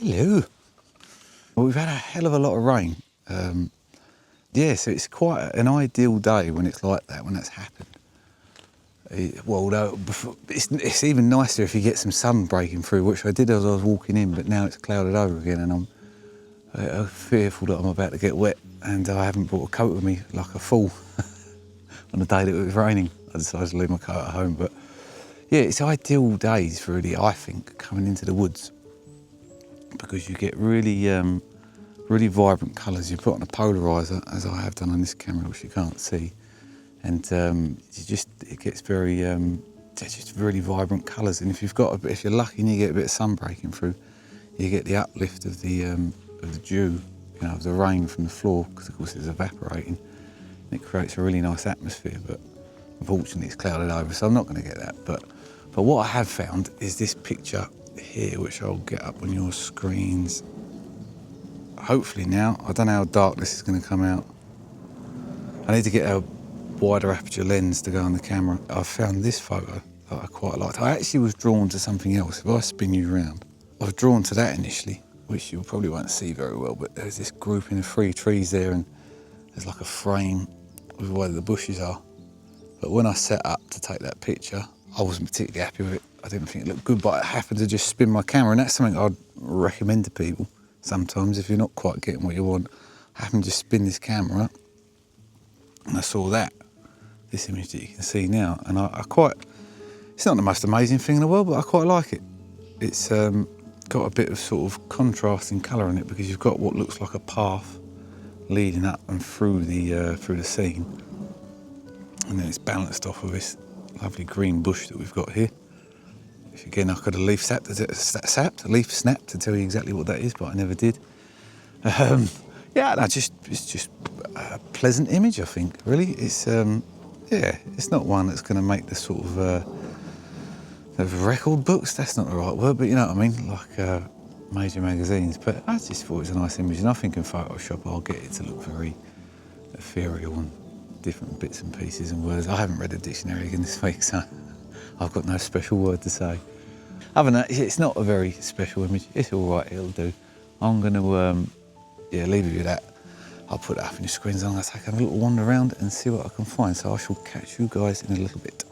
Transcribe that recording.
Hello. Well, we've had a hell of a lot of rain. Yeah, so it's quite an ideal day when it's like that, when that's happened. It's even nicer if you get some sun breaking through, which I did as I was walking in, but now it's clouded over again and I'm fearful that I'm about to get wet, and I haven't brought a coat with me like a fool on the day that it was raining. I decided to leave my coat at home, but yeah, it's ideal days really, I think, coming into the woods, because you get really really vibrant colours. You put on a polariser, as I have done on this camera, which you can't see, and it gets very just really vibrant colours. And if you're lucky and you get a bit of sun breaking through, you get the uplift of the dew, of the rain from the floor, because of course it's evaporating, and it creates a really nice atmosphere. But unfortunately it's clouded over, so I'm not going to get that. But what I have found is this picture here, which I'll get up on your screens hopefully now. I don't know how dark this is going to come out. I need to get a wider aperture lens to go on the camera. I found this photo that I quite liked. I actually was drawn to something else. If I spin you around, I was drawn to that initially, which you probably won't see very well, but there's this grouping of 3 trees there, and there's like a frame with where the bushes are. But when I set up to take that picture, I wasn't particularly happy with it. I didn't think it looked good, but I happened to just spin my camera, and that's something I'd recommend to people sometimes if you're not quite getting what you want. I happened to just spin this camera, and I saw this image that you can see now, and it's not the most amazing thing in the world, but I quite like it. It's got a bit of sort of contrasting colour in it, because you've got what looks like a path leading up and through the scene, and then it's balanced off of this lovely green bush that we've got here. Which again, I could have leaf snapped to tell you exactly what that is, but I never did. It's just a pleasant image, I think. Really, it's not one that's going to make the sort of record books. That's not the right word, but you know what I mean, like major magazines. But I just thought it was a nice image, and I think in Photoshop I'll get it to look very ethereal and different bits and pieces and words. I haven't read the dictionary again this week, so I've got no special word to say. Other than that, it's not a very special image. It's all right, it'll do. I'm going to leave it with that. I'll put that up on your screens, and I'm going to take a little wander around and see what I can find. So I shall catch you guys in a little bit.